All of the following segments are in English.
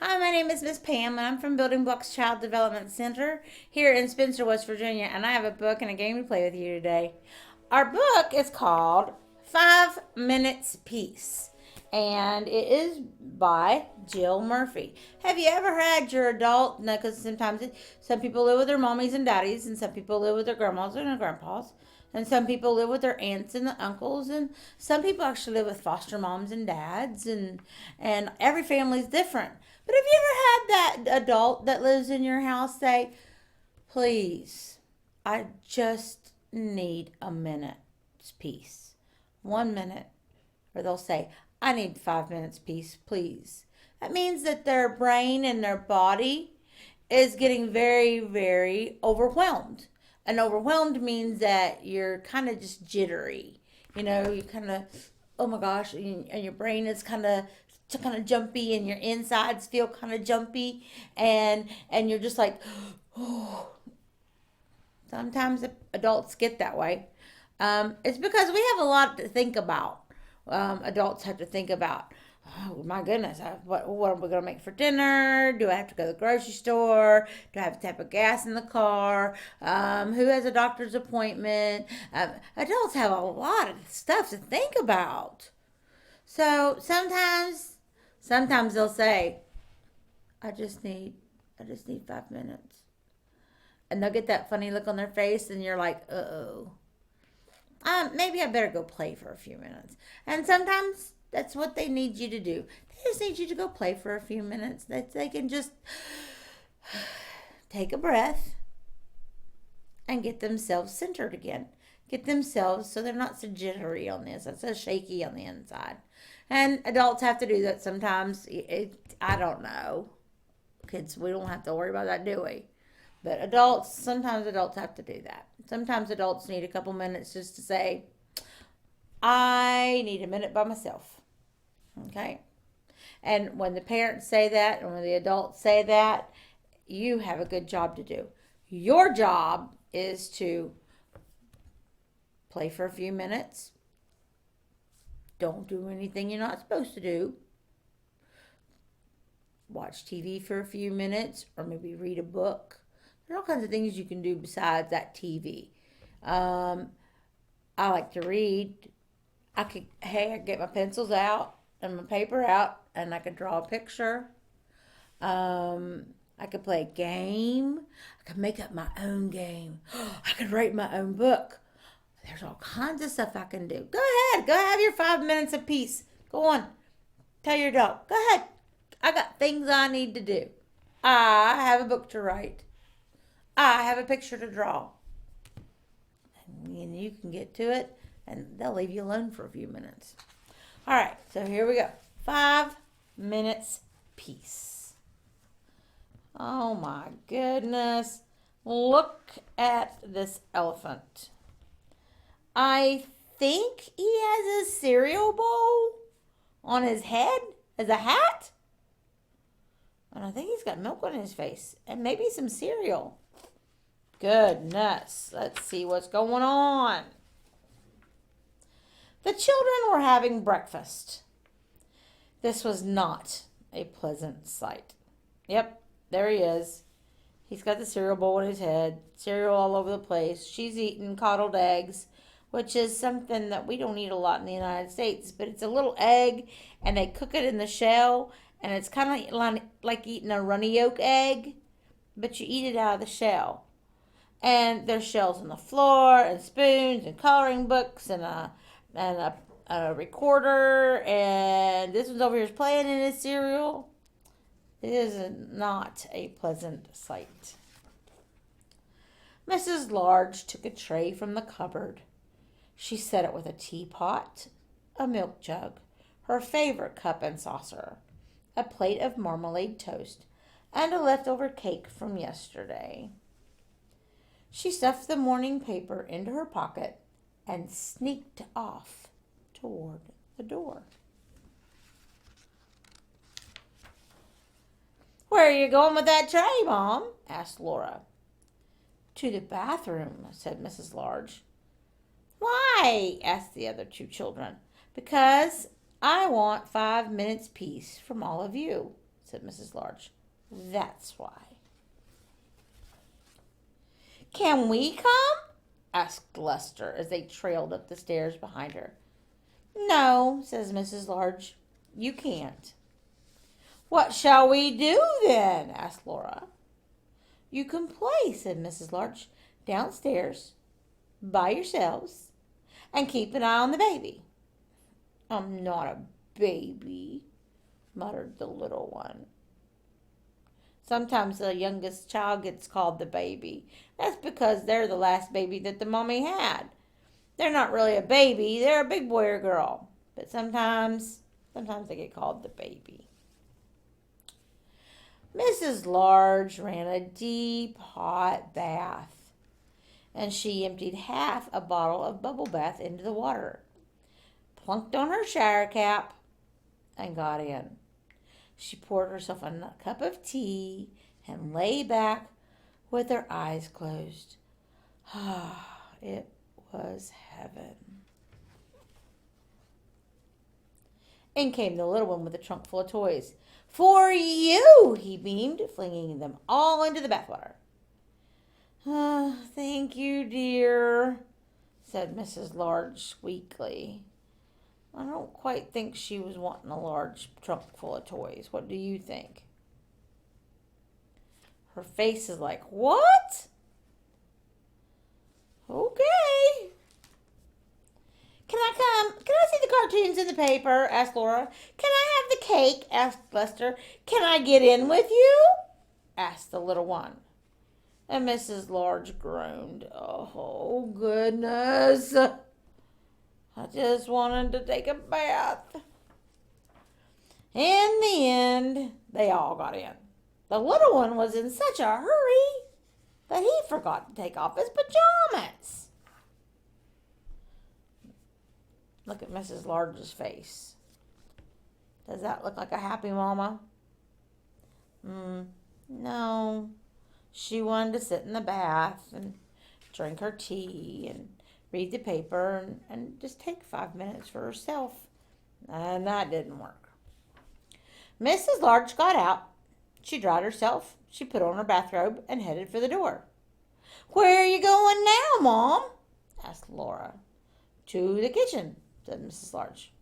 Hi, my name is Miss Pam, and I'm from Building Blocks Child Development Center here in Spencer, West Virginia, and I have a book and a game to play with you today. Our book is called 5 Minutes Peace, and it is by Jill Murphy. Have you ever had your adult? No, because sometimes some people live with their mommies and daddies, and some people live with their grandmas and their grandpas. And some people live with their aunts and the uncles, and some people actually live with foster moms and dads, and every family's different. But have you ever had that adult that lives in your house say, "Please, I just need a minute's peace, 1 minute," or they'll say, "I need 5 minutes peace, please." That means that their brain and their body is getting very, very overwhelmed. And overwhelmed means that you're kind of just jittery. You kind of, oh my gosh, and your brain is kind of jumpy, and your insides feel kind of jumpy, and you're just like, oh. Sometimes adults get that way. It's because we have a lot to think about. Adults have to think about, oh my goodness, what am I going to make for dinner? Do I have to go to the grocery store? Do I have to put gas in the car? Who has a doctor's appointment? Adults have a lot of stuff to think about. So sometimes they'll say, I just need, I just need 5 minutes. And they'll get that funny look on their face, and you're like, oh. Maybe I better go play for a few minutes. And sometimes that's what they need you to do. They just need you to go play for a few minutes. That they can just take a breath and get themselves centered again. Get themselves so they're not so jittery on this, so shaky on the inside. And adults have to do that sometimes. I don't know. Kids, we don't have to worry about that, do we? But sometimes adults have to do that. Sometimes adults need a couple minutes just to say, I need a minute by myself. Okay? And when the parents say that, and when the adults say that, you have a good job to do. Your job is to play for a few minutes. Don't do anything you're not supposed to do. Watch TV for a few minutes, or maybe read a book. There are all kinds of things you can do besides that TV. Um, I like to read. I get my pencils out and my paper out, and I could draw a picture. I could play a game. I could make up my own game. I could write my own book. There's all kinds of stuff I can do. Go ahead. Go have your 5 minutes of peace. Go on. Tell your dog. Go ahead. I got things I need to do. I have a book to write. I have a picture to draw. And you can get to it, and they'll leave you alone for a few minutes. All right, so here we go. 5 minutes peace. Oh my goodness. Look at this elephant. I think he has a cereal bowl on his head as a hat. And I think he's got milk on his face and maybe some cereal. Goodness. Let's see what's going on. The children were having breakfast. This was not a pleasant sight. Yep, there he is. He's got the cereal bowl on his head, cereal all over the place. She's eating coddled eggs, which is something that we don't eat a lot in the United States, but it's a little egg, and they cook it in the shell, and it's kind of like eating a runny yolk egg, but you eat it out of the shell. And there's shells on the floor, and spoons, and coloring books, and a recorder, and this one's over here is playing in his cereal. It is not a pleasant sight. Mrs. Large took a tray from the cupboard. She set it with a teapot, a milk jug, her favorite cup and saucer, a plate of marmalade toast, and a leftover cake from yesterday. She stuffed the morning paper into her pocket and sneaked off toward the door. Where are you going with that tray, Mom? Asked Laura. To the bathroom, said Mrs. Large. Why? Asked the other two children. Because I want 5 minutes peace from all of you, said Mrs. Large. That's why. Can we come? Asked Lester as they trailed up the stairs behind her. No, says Mrs. Large. You can't. What shall we do then? Asked Laura. You can play, said Mrs. Larch, downstairs, by yourselves, and keep an eye on the baby. I'm not a baby, muttered the little one. Sometimes the youngest child gets called the baby. That's because they're the last baby that the mommy had. They're not really a baby, they're a big boy or girl. But sometimes they get called the baby. Mrs. Large ran a deep, hot bath, and she emptied half a bottle of bubble bath into the water, plunked on her shower cap, and got in. She poured herself a cup of tea and lay back with her eyes closed. It was heaven. In came the little one with a trunk full of toys. For you, he beamed, flinging them all into the bathwater. Thank you, dear, said Mrs. Large weakly. I don't quite think she was wanting a large trunk full of toys. What do you think? Her face is like, what? Okay. Can I see the cartoons in the paper? Asked Laura. Can I have the cake? Asked Lester. Can I get in with you? Asked the little one. And Mrs. Large groaned. Oh, goodness. I just wanted to take a bath. In the end, they all got in. The little one was in such a hurry that he forgot to take off his pajamas. Look at Mrs. Large's face. Does that look like a happy mama? No. She wanted to sit in the bath and drink her tea and read the paper and just take 5 minutes for herself. And that didn't work. Mrs. Large got out. She dried herself. She put on her bathrobe and headed for the door. Where are you going now, Mom? Asked Laura. To the kitchen, said Mrs. Large.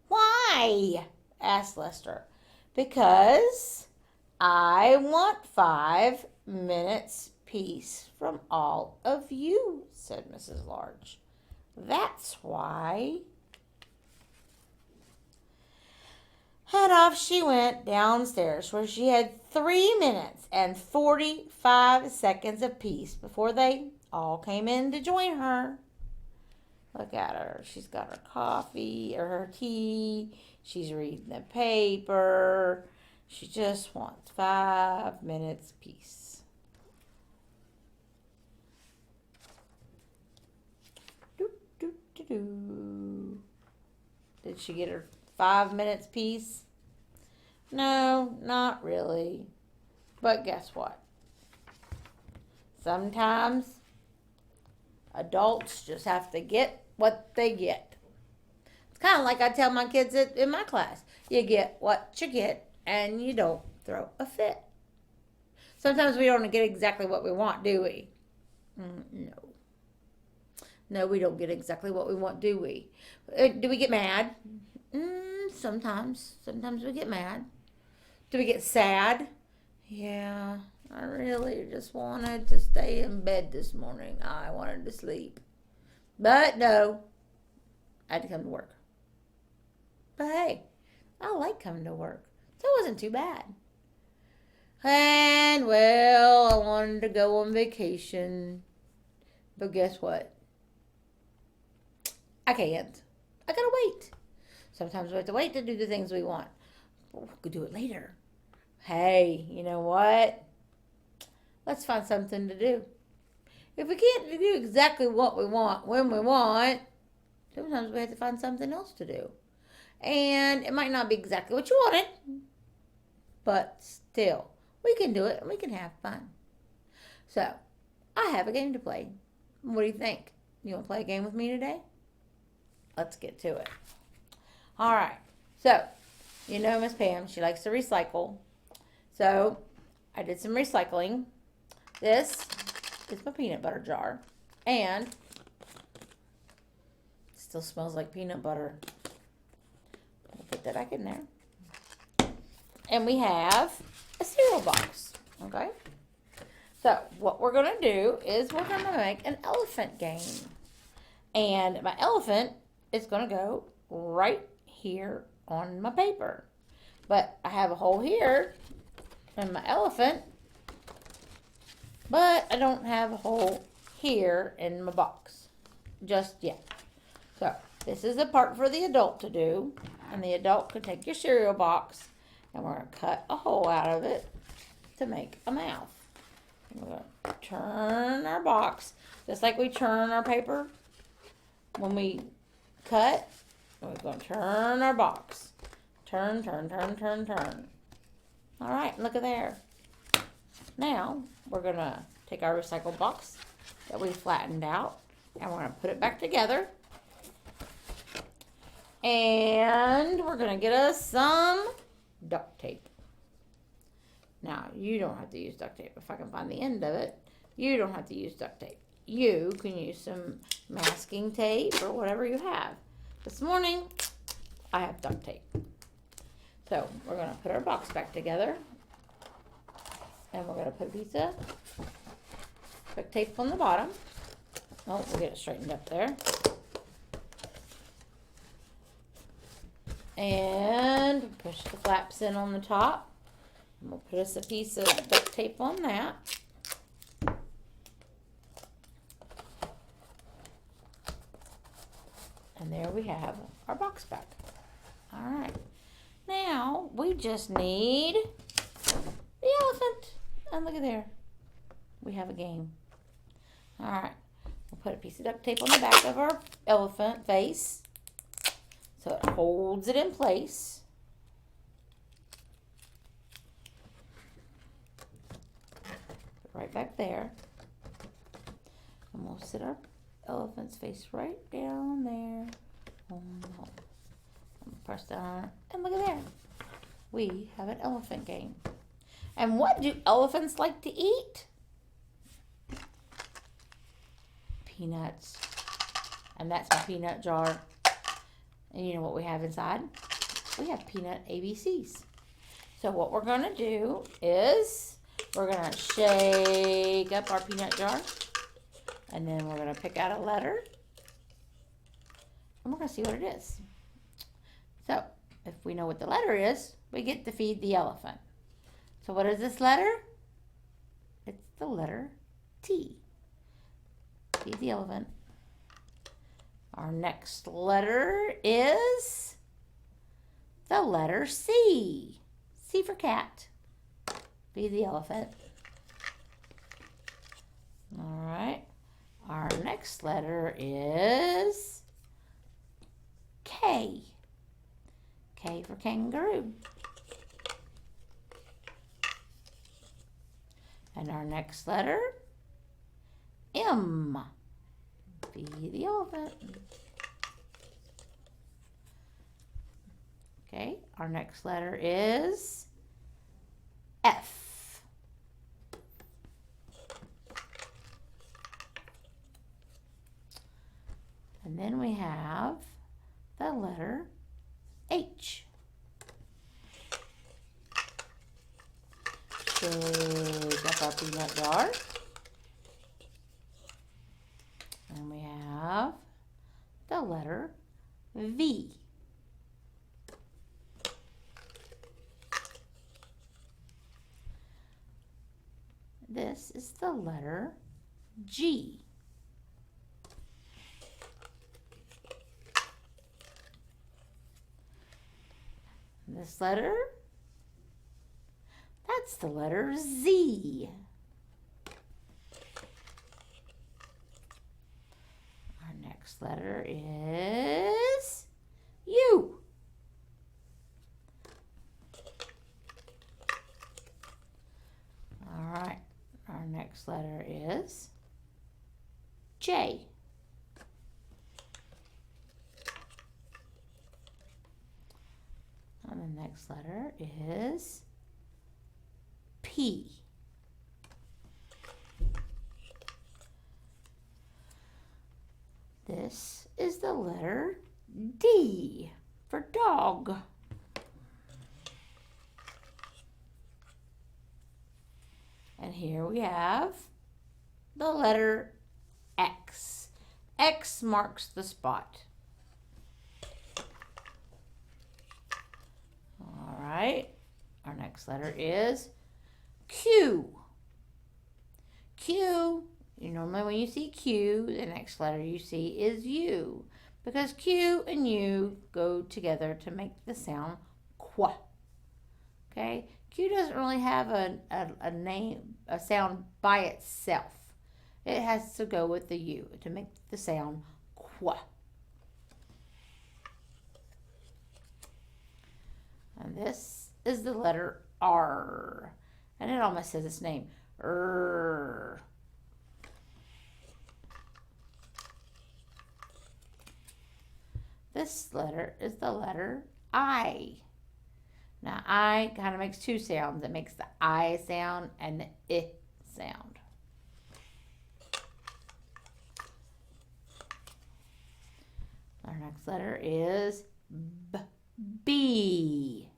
Why? Asked Lester. Because I want 5 minutes peace from all of you, said Mrs. Large. That's why. And off she went downstairs, where she had 3 minutes and 45 seconds of peace before they all came in to join her. Look at her. She's got her coffee or her tea. She's reading the paper. She just wants 5 minutes peace. Did she get her 5 minutes peace? No, not really. But guess what? Sometimes adults just have to get what they get. It's kind of like I tell my kids in my class. You get what you get and you don't throw a fit. Sometimes we don't get exactly what we want, do we? No. No, we don't get exactly what we want, do we? Do we get mad? Sometimes. Sometimes we get mad. Do we get sad? Yeah, I really just wanted to stay in bed this morning. I wanted to sleep. But no, I had to come to work. But hey, I like coming to work. So it wasn't too bad. And well, I wanted to go on vacation. But guess what? I can't. I gotta wait. Sometimes we have to wait to do the things we want. But we could do it later. Hey, you know what? Let's find something to do. If we can't do exactly what we want when we want, sometimes we have to find something else to do. And it might not be exactly what you wanted, but still, we can do it and we can have fun. So, I have a game to play. What do you think? You want to play a game with me today? Let's get to it. All right. So, you know Miss Pam, she likes to recycle. So I did some recycling. This is my peanut butter jar. And it still smells like peanut butter. I'll put that back in there. And we have a cereal box. Okay? So what we're going to do is we're going to make an elephant game. And my elephant is going to go right here on my paper. But I have a hole here in my elephant. But I don't have a hole here in my box just yet. So this is the part for the adult to do. And the adult can take your cereal box and we're going to cut a hole out of it to make a mouth. And we're going to turn our box just like we turn our paper when we cut. We're going to turn our box. Turn, turn, turn, turn, turn. All right, look at there. Now we're going to take our recycled box that we flattened out and we're going to put it back together. And we're going to get us some duct tape. Now, you don't have to use duct tape. If I can find the end of it, you don't have to use duct tape. You can use some masking tape or whatever you have. This morning, I have duct tape. So, we're going to put our box back together. And we're going to put a piece of duct tape on the bottom. Oh, we'll get it straightened up there. And push the flaps in on the top. And we'll put us a piece of duct tape on that. And there we have our box back. All right. Now we just need the elephant. And look at there. We have a game. All right. We'll put a piece of duct tape on the back of our elephant face so it holds it in place. Right back there. And we'll sit our elephant's face right down there. Press down. And look at there. We have an elephant game. And what do elephants like to eat? Peanuts. And that's my peanut jar. And you know what we have inside? We have peanut ABCs. So what we're going to do is we're going to shake up our peanut jar. And then we're going to pick out a letter. And we're going to see what it is. So if we know what the letter is, we get to feed the elephant. So what is this letter? It's the letter T. Feed the elephant. Our next letter is the letter C. C for cat. Feed the elephant. All right. Our next letter is K. K for kangaroo. And our next letter, M. Feed the elephant. Okay, our next letter is F. And then we have the letter H. Shake up our peanut jar. And we have the letter V. This is the letter G. This letter, that's the letter Z. Our next letter is U. All right, our next letter is J. And the next letter is P. This is the letter D for dog. And here we have the letter X. X marks the spot. All right, our next letter is Q. Q, normally when you see Q, the next letter you see is U, because Q and U go together to make the sound Qu. Okay, Q doesn't really have a name, a sound by itself. It has to go with the U to make the sound Qu. And this is the letter R. And it almost says its name. R. This letter is the letter I. Now, I kind of makes two sounds. It makes the I sound and the I sound. Our next letter is B. B.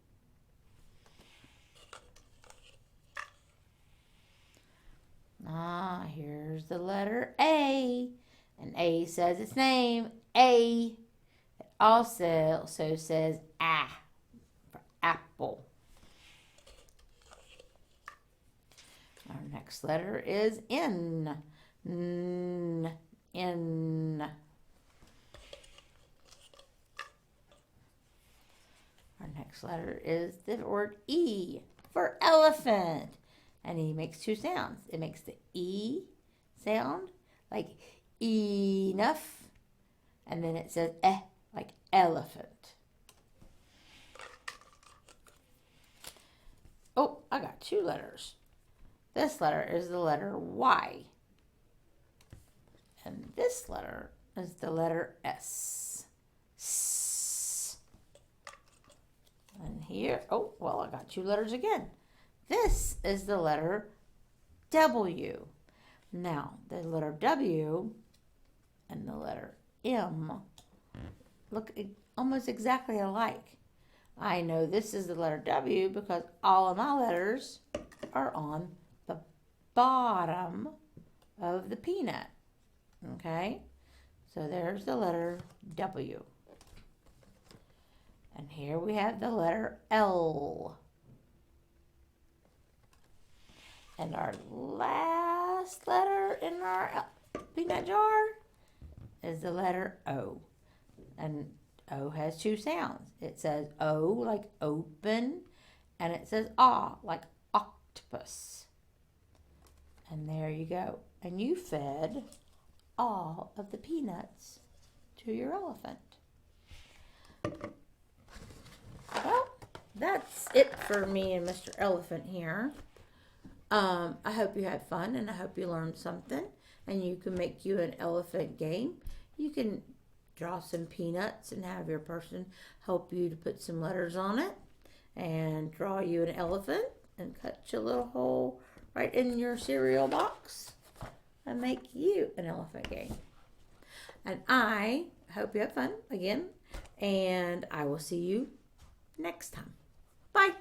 Here's the letter A. And A says its name, A. It also says A for apple. Our next letter is N. N. N. Our next letter is the word E for elephant. And E makes two sounds. It makes the E sound like enough. And then it says eh like elephant. Oh, I got two letters. This letter is the letter Y. And this letter is the letter S. S. And here, oh, well, I got two letters again. This is the letter W. Now, the letter W and the letter M look almost exactly alike. I know this is the letter W because all of my letters are on the bottom of the peanut. Okay? So there's the letter W. And here we have the letter L. And our last letter in our peanut jar is the letter O. And O has two sounds. It says O like open, and it says ah like octopus. And there you go. And you fed all of the peanuts to your elephant. Well, that's it for me and Mr. Elephant here. I hope you had fun and I hope you learned something. And you can make you an elephant game. You can draw some peanuts and have your person help you to put some letters on it. And draw you an elephant and cut you a little hole right in your cereal box. And make you an elephant game. And I hope you have fun again. And I will see you next time. Bye.